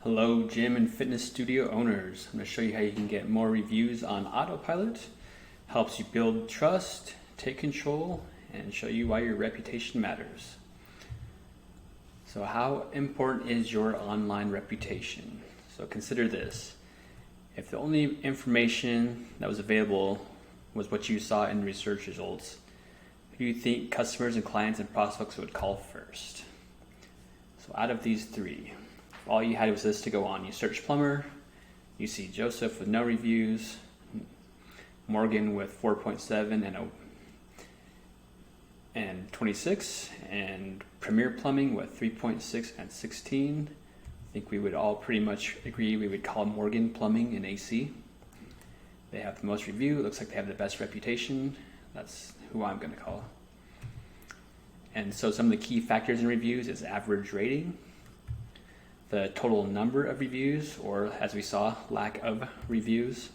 Hello, gym and fitness studio owners. I'm going to show you how you can get more reviews on autopilot. Helps you build trust, take control, and show you why your reputation matters. So how important is your online reputation? So consider this. If the only information that was available was what you saw in research results, who do you think customers and clients and prospects would call first? So out of these three, all you had was this to go on. You search plumber, you see Joseph with no reviews, Morgan with 4.7 and 26, and Premier Plumbing with 3.6 and 16. I think we would all pretty much agree we would call Morgan Plumbing and AC. They have the most review. It looks like they have the best reputation. That's who I'm going to call. And so some of the key factors in reviews is average rating, the total number of reviews, or as we saw, lack of reviews,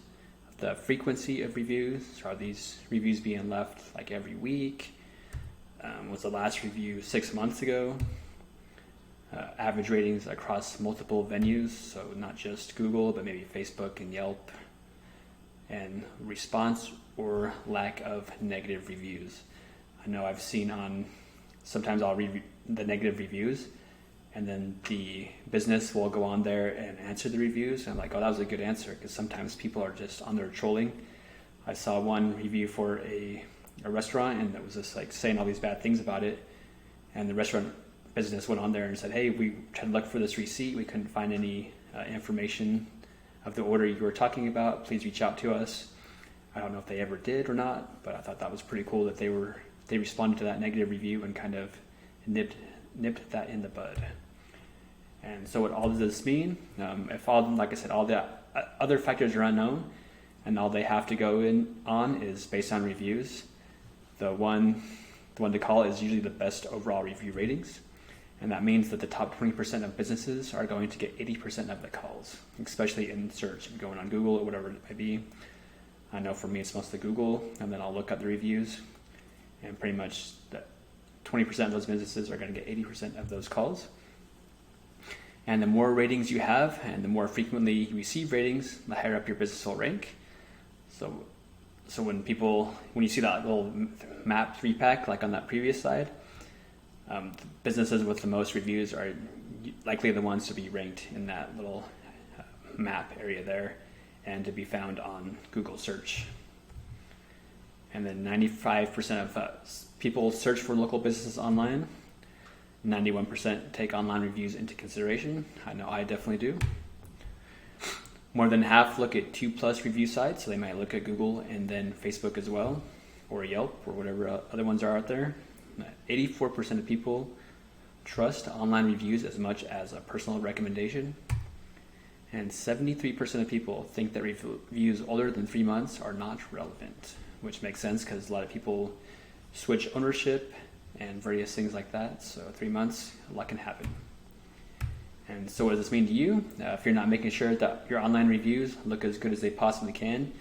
the frequency of reviews. So are these reviews being left like every week? Was the last review 6 months ago? Average ratings across multiple venues, so not just Google, but maybe Facebook and Yelp. And response or lack of negative reviews. I know I've seen sometimes I'll read the negative reviews, and then the business will go on there and answer the reviews. And I'm like, oh, that was a good answer, because sometimes people are just on there trolling. I saw one review for a restaurant, and it was just like saying all these bad things about it. And the restaurant business went on there and said, hey, we tried to look for this receipt. We couldn't find any information of the order you were talking about. Please reach out to us. I don't know if they ever did or not, but I thought that was pretty cool that they responded to that negative review and kind of nipped that in the bud. And so what all does this mean? If all, like I said, all the other factors are unknown and all they have to go in on is based on reviews, the one to call is usually the best overall review ratings. And that means that the top 20% of businesses are going to get 80% of the calls, especially in search and going on Google or whatever it might be. I know for me it's mostly Google, and then I'll look at the reviews, and pretty much 20% of those businesses are going to get 80% of those calls. And the more ratings you have and the more frequently you receive ratings, the higher up your business will rank. So when you see that little map 3-pack like on that previous slide, the businesses with the most reviews are likely the ones to be ranked in that little map area there and to be found on Google search. And then 95% of people search for local businesses online. 91% take online reviews into consideration. I know I definitely do. More than half look at 2+ review sites, so they might look at Google and then Facebook as well, or Yelp, or whatever other ones are out there. 84% of people trust online reviews as much as a personal recommendation. And 73% of people think that reviews older than 3 months are not relevant, which makes sense because a lot of people switch ownership and various things like that. So 3 months, a lot can happen. And so what does this mean to you? If you're not making sure that your online reviews look as good as they possibly can,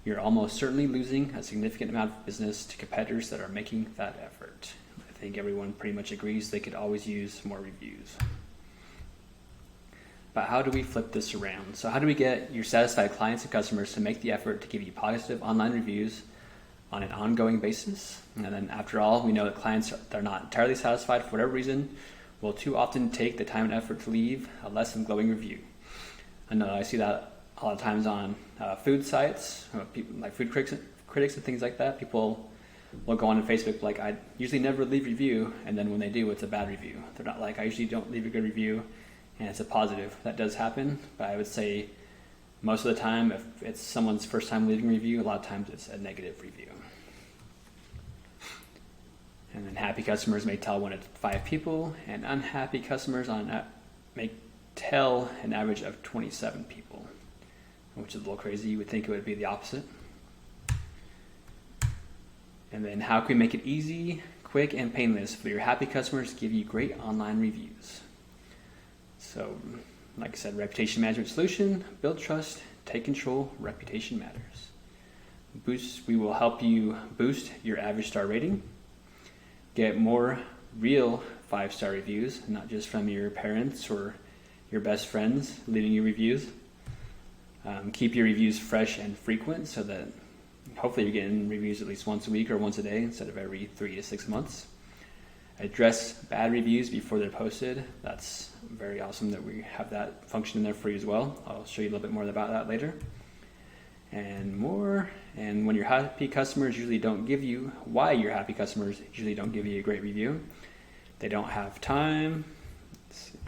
you're almost certainly losing a significant amount of business to competitors that are making that effort. I think everyone pretty much agrees they could always use more reviews. But how do we flip this around? So how do we get your satisfied clients and customers to make the effort to give you positive online reviews on an ongoing basis? And then after all, we know that clients that are not entirely satisfied for whatever reason will too often take the time and effort to leave a less than glowing review. I know I see that a lot of times on food sites, people, like food critics and things like that. People will go on Facebook like, I usually never leave a review, and then when they do, it's a bad review. They're not like, I usually don't leave a good review, and it's a positive. That does happen, but I would say most of the time, if it's someone's first time leaving a review, a lot of times it's a negative review. And then happy customers may tell 1 to 5 people, and unhappy customers may tell an average of 27 people, which is a little crazy. You would think it would be the opposite. And then how can we make it easy, quick, and painless for your happy customers to give you great online reviews? So, like I said, reputation management solution, build trust, take control, reputation matters. We will help you boost your average star rating, get more real 5-star reviews, not just from your parents or your best friends leaving you reviews. Keep your reviews fresh and frequent so that hopefully you're getting reviews at least once a week or once a day instead of every 3 to 6 months. Address bad reviews before they're posted. That's very awesome that we have that function in there for you as well. I'll show you a little bit more about that later. And more. And when your happy customers usually don't give you, why your happy customers usually don't give you a great review. They don't have time. Let's see.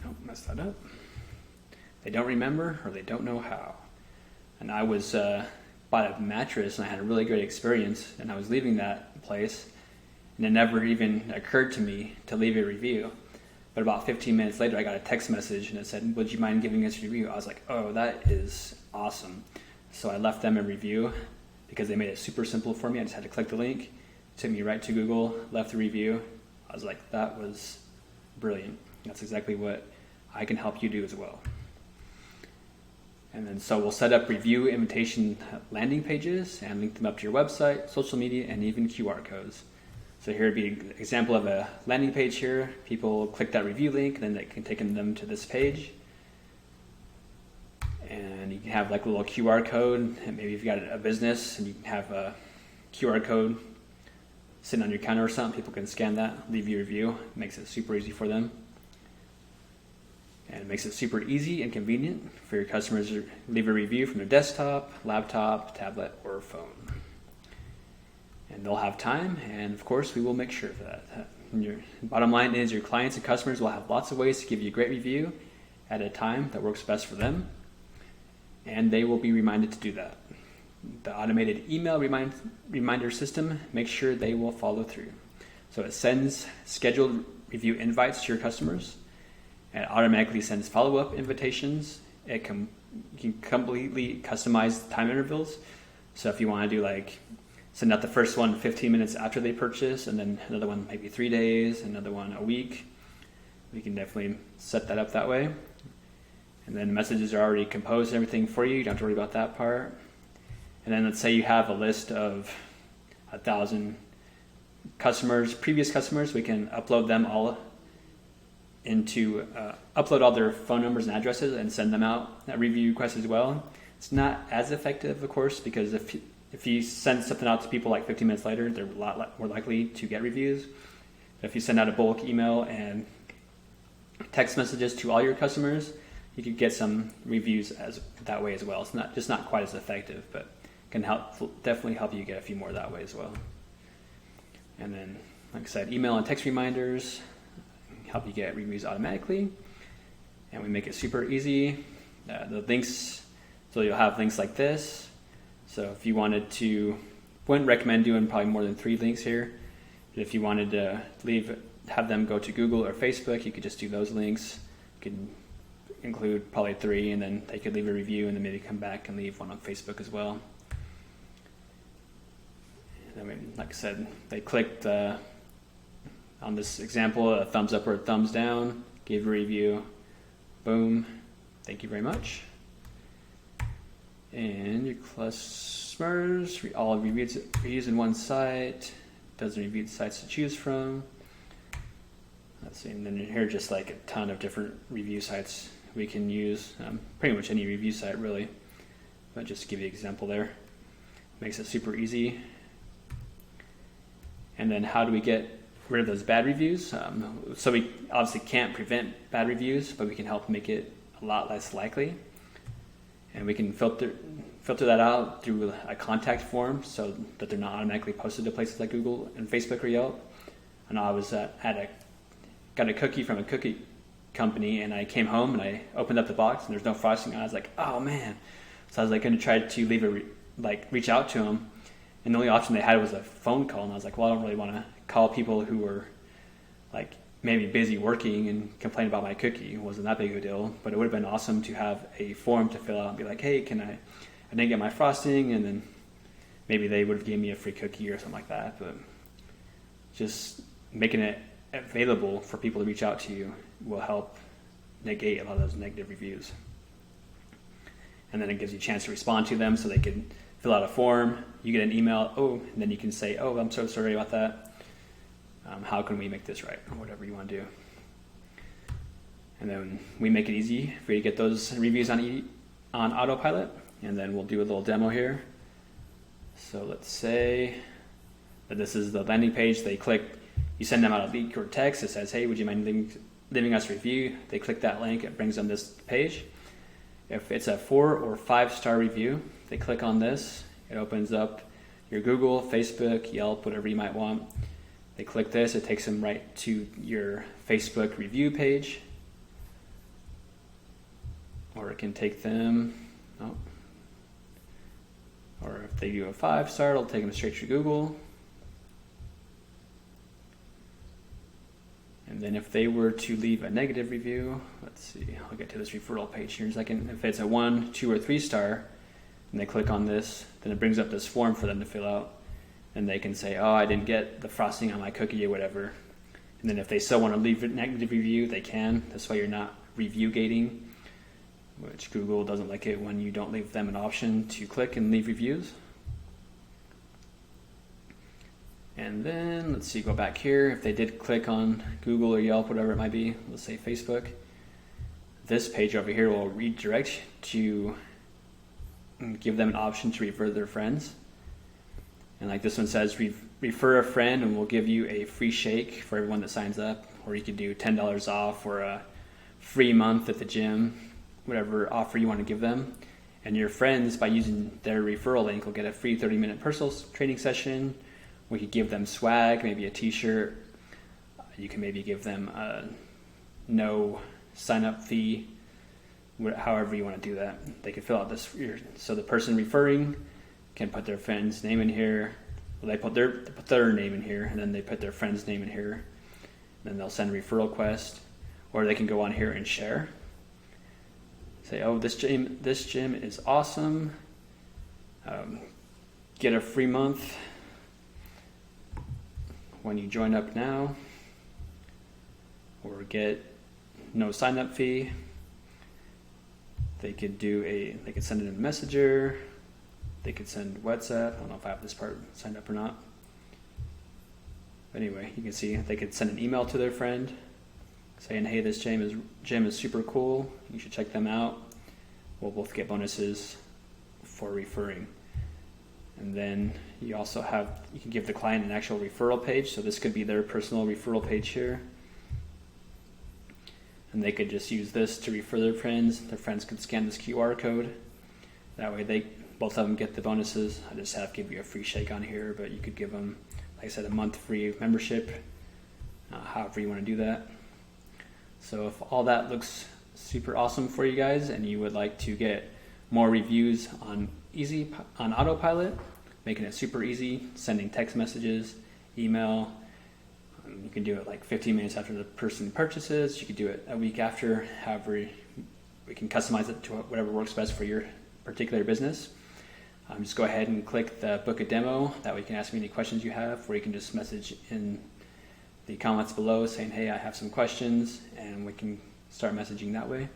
Oh, messed that up. They don't remember or they don't know how. And I was bought a mattress and I had a really great experience, and I was leaving that place and it never even occurred to me to leave a review. But about 15 minutes later I got a text message and it said, would you mind giving us a review? I was like, oh, that is awesome. So I left them a review because they made it super simple for me. I just had to click the link, took me right to Google, left the review. I was like, that was brilliant. That's exactly what I can help you do as well. And then so we'll set up review invitation landing pages and link them up to your website, social media, and even QR codes. So here would be an example of a landing page here. People click that review link and then they can take them to this page. And you can have like a little QR code, and maybe if you've got a business and you can have a QR code sitting on your counter or something, people can scan that, leave you a review. It makes it super easy for them. And it makes it super easy and convenient for your customers to leave a review from their desktop, laptop, tablet, or phone. And they'll have time, and of course we will make sure of that. Your bottom line is your clients and customers will have lots of ways to give you a great review at a time that works best for them, and they will be reminded to do that. The automated email reminder system makes sure they will follow through. So it sends scheduled review invites to your customers. It automatically sends follow-up invitations. You can completely customize time intervals. So if you want to do like, send out the first one 15 minutes after they purchase, and then another one maybe 3 days, another one a week, we can definitely set that up that way. And then messages are already composed and everything for you. You don't have to worry about that part. And then let's say you have a list of 1,000 customers, previous customers. We can upload them all into upload all their phone numbers and addresses and send them out that review request as well. It's not as effective, of course, because if you send something out to people like 15 minutes later, they're a lot more likely to get reviews. But if you send out a bulk email and text messages to all your customers, you could get some reviews that way as well. It's not quite as effective, but can definitely help you get a few more that way as well. And then, like I said, email and text reminders help you get reviews automatically, and we make it super easy. The links, so you'll have links like this. So if you wanted to, wouldn't recommend doing probably more than 3 links here. But if you wanted to have them go to Google or Facebook, you could just do those links. You could include probably 3, and then they could leave a review, and then maybe come back and leave one on Facebook as well. I mean, like I said, they clicked on this example, a thumbs up or a thumbs down, gave a review, boom, thank you very much. And your customers, all reviews in one site, dozen reviewed sites to choose from. Let's see, and then here just like a ton of different review sites we can use, pretty much any review site really, but just to give you an example there. Makes it super easy. And then how do we get rid of those bad reviews? So we obviously can't prevent bad reviews, but we can help make it a lot less likely. And we can filter that out through a contact form so that they're not automatically posted to places like Google and Facebook or Yelp. And I was got a cookie from a cookie company, and I came home and I opened up the box and there's no frosting on it. I was like, oh man. So I was like going to try to reach out to them. And the only option they had was a phone call, and I was like, well, I don't really want to call people who were like maybe busy working and complain about my cookie. It wasn't that big of a deal, but it would have been awesome to have a form to fill out and be like, hey, I didn't get my frosting, and then maybe they would have given me a free cookie or something like that. But just making it available for people to reach out to you will help negate a lot of those negative reviews. And then it gives you a chance to respond to them so they can fill out a form. You get an email, and then you can say, oh, I'm so sorry about that. How can we make this right, or whatever you want to do. And then we make it easy for you to get those reviews on autopilot. And then we'll do a little demo here. So let's say that this is the landing page. They click, you send them out a link or text that says, hey, would you mind leaving us a review? They click that link, it brings them this page. If it's a 4 or 5 star review, they click on this, it opens up your Google, Facebook, Yelp, whatever you might want. They click this, it takes them right to your Facebook review page. Or it can take them, or if they do a 5 star, it'll take them straight to Google. And then if they were to leave a negative review, let's see, I'll get to this referral page here in a second. If it's a 1, 2, or 3 star, and they click on this, then it brings up this form for them to fill out. And they can say, oh, I didn't get the frosting on my cookie or whatever. And then if they still want to leave a negative review, they can. This way you're not review gating, which Google doesn't like it when you don't leave them an option to click and leave reviews. And then, let's see, go back here. If they did click on Google or Yelp, whatever it might be, let's say Facebook, this page over here will redirect to give them an option to refer their friends. And like this one says, refer a friend and we'll give you a free shake for everyone that signs up. Or you could do $10 off or a free month at the gym, whatever offer you want to give them. And your friends, by using their referral link, will get a free 30-minute personal training session. We could give them swag, maybe a t-shirt. You can maybe give them a no sign-up fee, however you want to do that. They can fill out this. So the person referring can put their friend's name in here. Well, they put their name in here, and then they put their friend's name in here. Then they'll send a referral request, or they can go on here and share. Say, oh, this gym is awesome. Get a free month when you join up now, or get no sign up fee. They could send it in Messenger. They could send WhatsApp. I don't know if I have this part signed up or not. But anyway, you can see they could send an email to their friend saying, hey, this gym is super cool. You should check them out. We'll both get bonuses for referring. And then you can give the client an actual referral page. So this could be their personal referral page here. And they could just use this to refer their friends. Their friends could scan this QR code. That way both of them get the bonuses. I just have to give you a free shake on here, but you could give them, like I said, a month free membership, however you want to do that. So if all that looks super awesome for you guys and you would like to get more reviews on autopilot, making it super easy, sending text messages, email. You can do it like 15 minutes after the person purchases. You could do it a week after. However, we can customize it to whatever works best for your particular business. Just go ahead and click the book a demo. That way you can ask me any questions you have, or you can just message in the comments below saying, hey, I have some questions, and we can start messaging that way.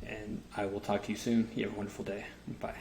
And I will talk to you soon. You have a wonderful day. Bye.